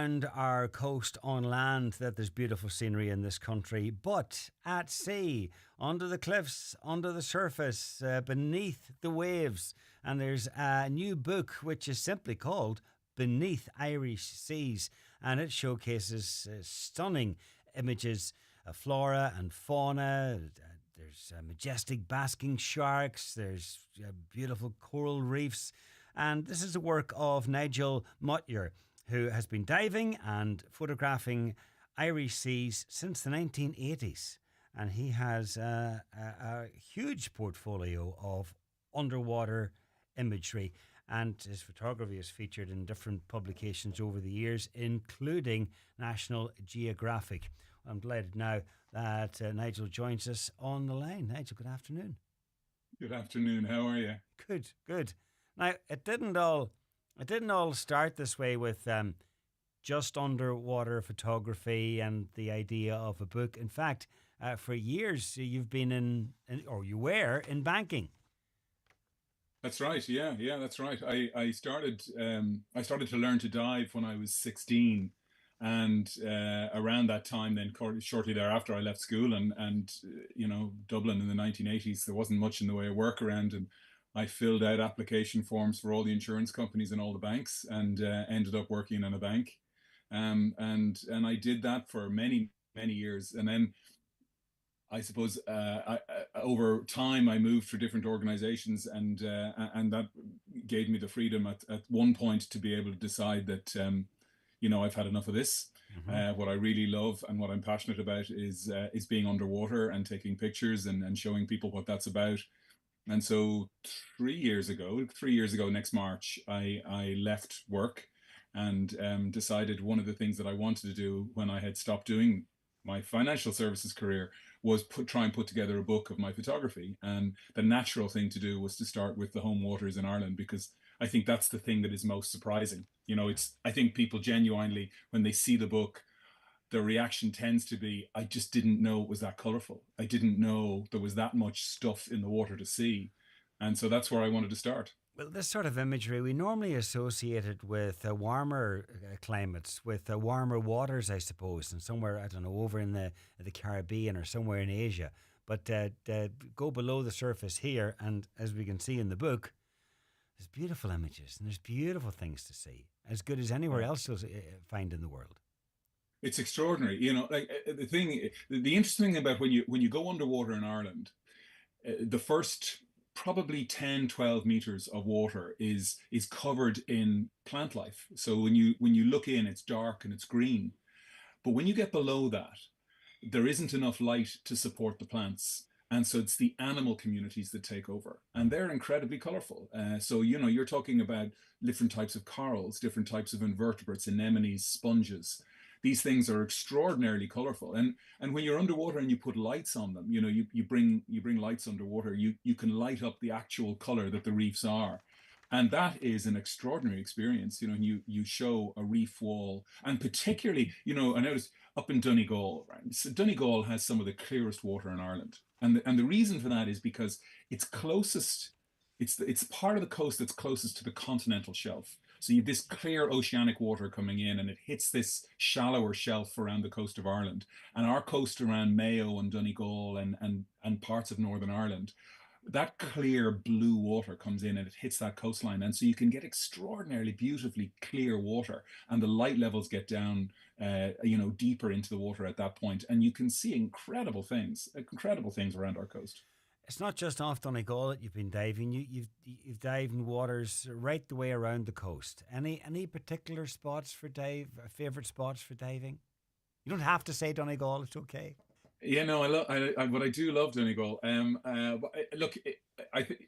around our coast on land that there's beautiful scenery in this country, but at sea, under the cliffs, under the surface, beneath the waves. And there's a new book which is simply called Beneath Irish Seas, and it showcases stunning images of flora and fauna. There's majestic basking sharks, there's beautiful coral reefs, and this is the work of Nigel Motyer, who has been diving and photographing Irish seas since the 1980s. And he has a huge portfolio of underwater imagery. And his photography is featured in different publications over the years, including National Geographic. I'm delighted now that Nigel joins us on the line. Nigel, good afternoon. Good afternoon. How are you? Good, good. Now, it didn't all start this way with just underwater photography and the idea of a book. In fact, for years you've been or you were in banking. That's right. Yeah, that's right. I started to learn to dive when I was 16, and around that time, then shortly thereafter, I left school, and Dublin in the 1980s, there wasn't much in the way of work around, and I filled out application forms for all the insurance companies and all the banks, and ended up working in a bank, and I did that for many years, and then I suppose over time I moved through different organizations, and that gave me the freedom at one point to be able to decide that I've had enough of this. Hmm. What I really love and what I'm passionate about is being underwater and taking pictures and showing people what that's about. And so 3 years ago next March, I left work and decided one of the things that I wanted to do when I had stopped doing my financial services career was try and put together a book of my photography. And the natural thing to do was to start with the home waters in Ireland, because I think that's the thing that is most surprising. I think people genuinely, when they see the book, the reaction tends to be, I just didn't know it was that colorful. I didn't know there was that much stuff in the water to see. And so that's where I wanted to start. Well, this sort of imagery we normally associate it with warmer climates, with warmer waters, I suppose, and somewhere, I don't know, over in the Caribbean or somewhere in Asia. But go below the surface here, and as we can see in the book, there's beautiful images and there's beautiful things to see, as good as anywhere Yeah. else you'll find in the world. It's extraordinary. The interesting thing about when you go underwater in Ireland, the first probably 10, 12 meters of water is covered in plant life. So when you look in, it's dark and it's green. But when you get below that, there isn't enough light to support the plants. And so it's the animal communities that take over, and they're incredibly colorful. So, you're talking about different types of corals, different types of invertebrates, anemones, sponges. These things are extraordinarily colorful. And when you're underwater and you put lights on them, you bring lights underwater, you can light up the actual color that the reefs are. And that is an extraordinary experience, and you show a reef wall, and particularly, I noticed up in Donegal, right? So Donegal has some of the clearest water in Ireland, and the reason for that is because it's closest. It's part of the coast that's closest to the continental shelf. So you have this clear oceanic water coming in, and it hits this shallower shelf around the coast of Ireland, and our coast around Mayo and Donegal and parts of Northern Ireland, that clear blue water comes in and it hits that coastline, and so you can get extraordinarily beautifully clear water, and the light levels get down deeper into the water at that point, and you can see incredible things around our coast. It's not just off Donegal that you've been diving. You've dived in waters right the way around the coast. Any particular spots for favorite spots for diving? You don't have to say Donegal. It's okay. Yeah, no, I love, but I do love Donegal. Look,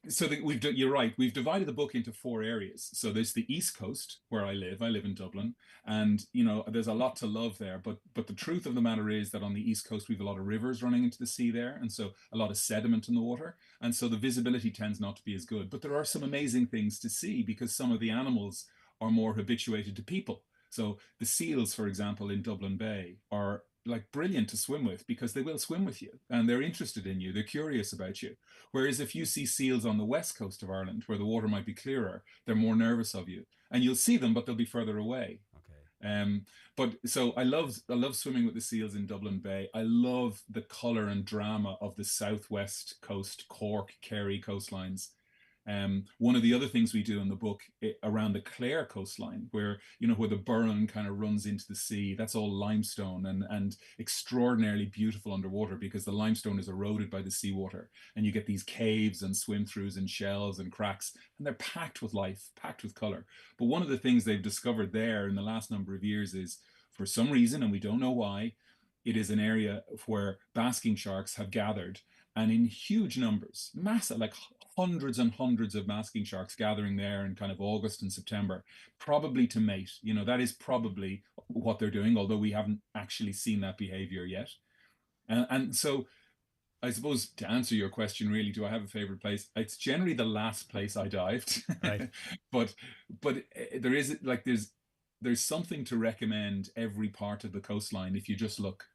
so that you're right. We've divided the book into four areas. So there's the East Coast where I live. I live in Dublin, and there's a lot to love there. But the truth of the matter is that on the East Coast we've a lot of rivers running into the sea there, and so a lot of sediment in the water, and so the visibility tends not to be as good. But there are some amazing things to see because some of the animals are more habituated to people. So the seals, for example, in Dublin Bay are like brilliant to swim with because they will swim with you and they're interested in you. They're curious about you. Whereas if you see seals on the west coast of Ireland, where the water might be clearer, they're more nervous of you. And you'll see them, but they'll be further away. Okay. Um, but so I love swimming with the seals in Dublin Bay. I love the color and drama of the southwest coast, Cork, Kerry coastlines. One of the other things we do in the book around the Clare coastline, where where the Burren kind of runs into the sea, that's all limestone and extraordinarily beautiful underwater because the limestone is eroded by the seawater, and you get these caves and swim throughs and shells and cracks, and they're packed with life, packed with color. But one of the things they've discovered there in the last number of years is, for some reason, and we don't know why, it is an area where basking sharks have gathered, and in huge numbers, massive, like hundreds and hundreds of basking sharks gathering there in kind of August and September, probably to mate. That is probably what they're doing, although we haven't actually seen that behavior yet. And so I suppose to answer your question, really, do I have a favorite place? It's generally the last place I dived, Right. but there is like there's something to recommend every part of the coastline if you just look.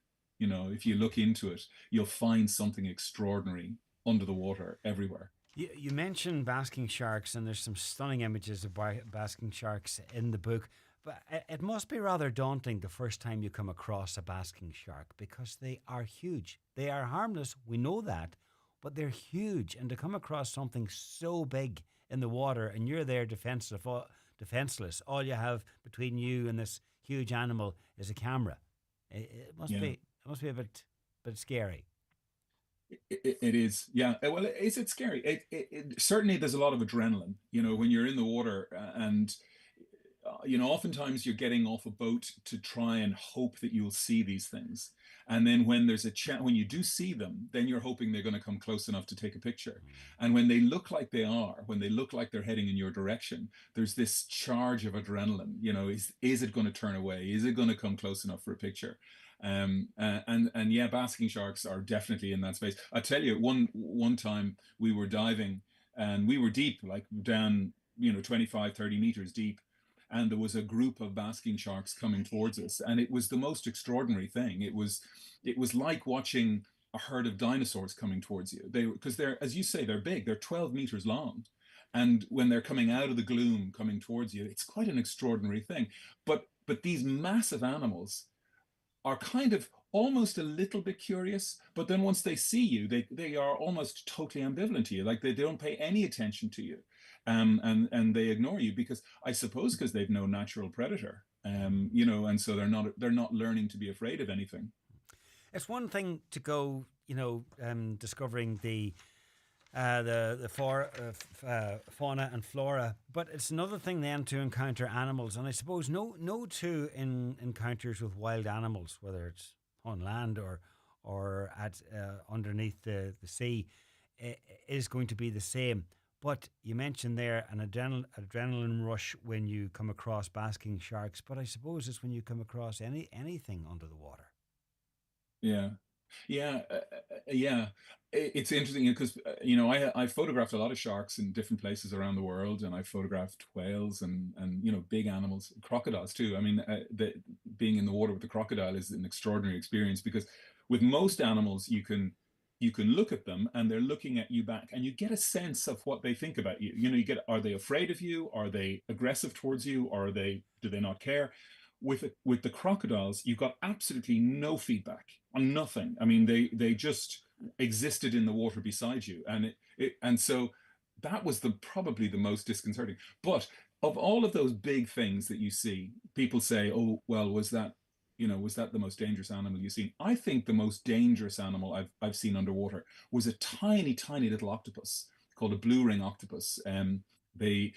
If you look into it, you'll find something extraordinary under the water everywhere. You mentioned basking sharks, and there's some stunning images of basking sharks in the book. But it must be rather daunting the first time you come across a basking shark because they are huge. They are harmless, we know that, but they're huge. And to come across something so big in the water and you're there defenseless, all you have between you and this huge animal is a camera. It must Yeah. be it must be a bit scary. It is, yeah. Well, is it scary? Certainly there's a lot of adrenaline, when you're in the water, and oftentimes you're getting off a boat to try and hope that you'll see these things, and then when there's a chat, when you do see them, then you're hoping they're going to come close enough to take a picture, and when they look like when they look like they're heading in your direction, there's this charge of adrenaline. Is it going to turn away? Is it going to come close enough for a picture? And yeah, basking sharks are definitely in that space. I tell you, one time we were diving and we were deep, like down 25, 30 meters deep, and there was a group of basking sharks coming towards us, and it was the most extraordinary thing. It was like watching a herd of dinosaurs coming towards you. Because they're, as you say, they're big. They're 12 meters long, and when they're coming out of the gloom coming towards you, it's quite an extraordinary thing. But these massive animals are kind of almost a little bit curious, but then once they see you, they are almost totally ambivalent to you. Like they don't pay any attention to you, and they ignore you because, I suppose, because they've no natural predator, and so they're not learning to be afraid of anything. It's one thing to go, discovering the fauna and flora, but it's another thing then to encounter animals. And I suppose no two encounters with wild animals, whether it's on land or at underneath the sea, is going to be the same. But you mentioned there an adrenaline rush when you come across basking sharks, but I suppose it's when you come across anything under the water. Yeah. Yeah, yeah. It's interesting because I photographed a lot of sharks in different places around the world, and I photographed whales and big animals, crocodiles too. I mean, being in the water with the crocodile is an extraordinary experience because with most animals you can look at them and they're looking at you back, and you get a sense of what they think about you. You get, are they afraid of you? Are they aggressive towards you? Or do they not care? With the crocodiles, you got absolutely no feedback on nothing. I mean, they just existed in the water beside you, and so that was probably the most disconcerting. But of all of those big things that you see, people say, "Oh, well, was that the most dangerous animal you've seen?" I think the most dangerous animal I've seen underwater was a tiny, tiny little octopus called a blue ring octopus. They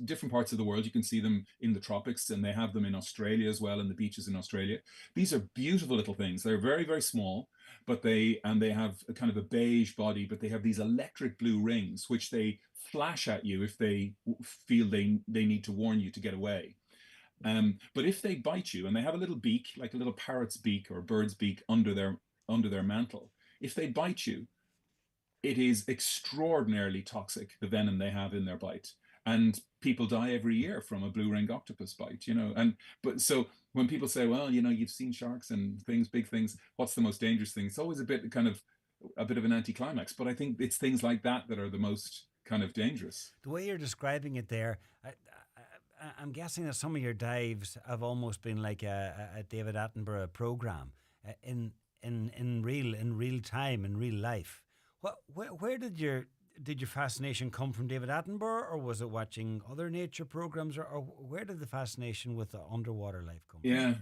different parts of the world. You can see them in the tropics, and they have them in Australia as well, in the beaches in Australia. These are beautiful little things. They're very, very small, but they have a kind of a beige body, but they have these electric blue rings which they flash at you if they feel they need to warn you to get away. But if they bite you, and they have a little beak, like a little parrot's beak or a bird's beak under their mantle, if they bite you, it is extraordinarily toxic, the venom they have in their bite. And people die every year from a blue ringed octopus bite. But so when people say, well, you've seen sharks and things, big things, what's the most dangerous thing? It's always a bit of an anticlimax. But I think it's things like that that are the most kind of dangerous. The way you're describing it there, I'm guessing that some of your dives have almost been like a David Attenborough program in real time, in real life. Where did your fascination come from, David Attenborough, or was it watching other nature programs, or where did the fascination with the underwater life come from? Yeah,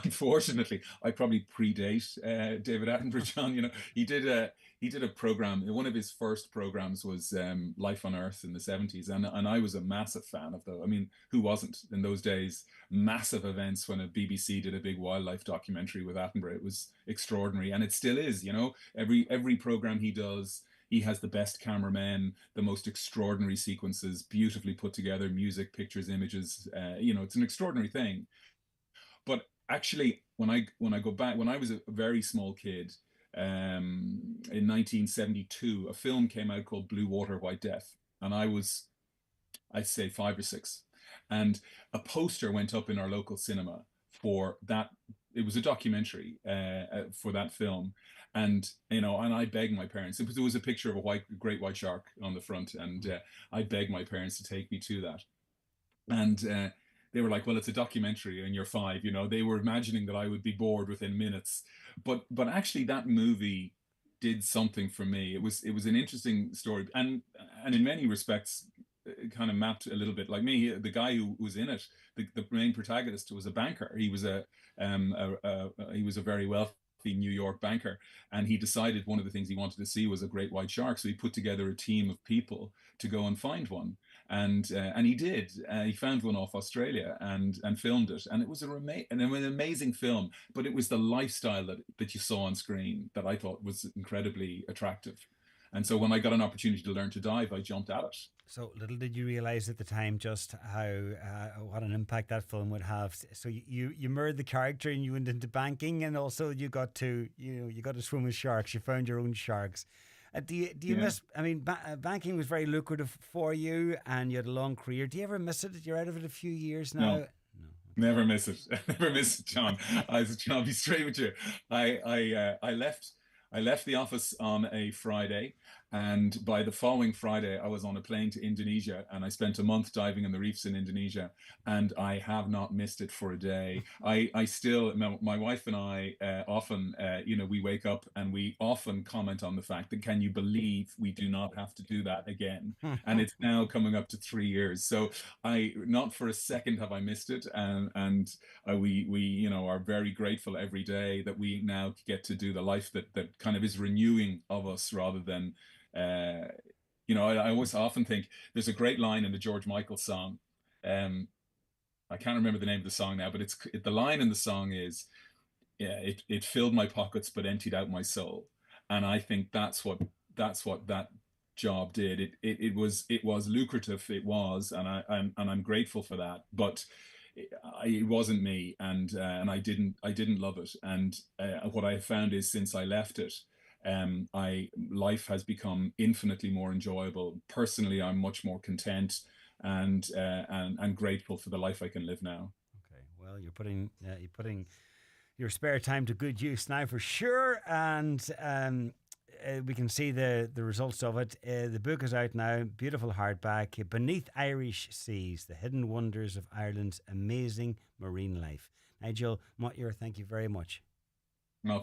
unfortunately, I probably predate David Attenborough. John, he did a program. One of his first programs was Life on Earth in the '70s, and I was a massive fan of those. I mean, who wasn't in those days? Massive events when a BBC did a big wildlife documentary with Attenborough. It was extraordinary, and it still is. Every program he does. He has the best cameramen, the most extraordinary sequences, beautifully put together, music, pictures, images. It's an extraordinary thing. But actually, when I go back, when I was a very small kid, in 1972, a film came out called Blue Water, White Death, and I'd say 5 or 6, and a poster went up in our local cinema for that. It was a documentary for that film, and I begged my parents. There was a picture of a great white shark on the front, and I begged my parents to take me to that. And they were like, "Well, it's a documentary, and you're 5." They were imagining that I would be bored within minutes, but actually, that movie did something for me. It was an interesting story, and in many respects, it kind of mapped a little bit like me. The guy who was in it, the main protagonist, was a banker. He was a very wealthy New York banker, and he decided one of the things he wanted to see was a great white shark. So he put together a team of people to go and find one, and he did. He found one off Australia and filmed it, and it was an amazing film. But it was the lifestyle that you saw on screen that I thought was incredibly attractive. And so when I got an opportunity to learn to dive, I jumped at it. So little did you realize at the time just how what an impact that film would have. So you mirrored the character and you went into banking, and also you got to swim with sharks. You found your own sharks. Do you Yeah. miss? I mean, banking was very lucrative for you, and you had a long career. Do you ever miss it? You're out of it a few years now. No, never miss it. Never miss it, John. I'll be straight with you. I left the office on a Friday, and by the following Friday, I was on a plane to Indonesia, and I spent a month diving in the reefs in Indonesia, and I have not missed it for a day. I still, my wife and I often, we wake up and we often comment on the fact that, can you believe we do not have to do that again? And it's now coming up to 3 years. So not for a second have I missed it, and we are very grateful every day that we now get to do the life that kind of is renewing of us rather than I always often think there's a great line in the George Michael song. I can't remember the name of the song now, but the line in the song is, yeah, it filled my pockets but emptied out my soul. And I think that's what that job did. It was lucrative. It was, and I'm grateful for that. But it wasn't me, and I didn't love it. And what I found is, since I left it, I life has become infinitely more enjoyable. Personally, I'm much more content and grateful for the life I can live now. Okay, well, you're putting your spare time to good use now for sure, and we can see the results of it. The book is out now, beautiful hardback, Beneath Irish Seas: The Hidden Wonders of Ireland's Amazing Marine Life. Nigel Motyer, thank you very much.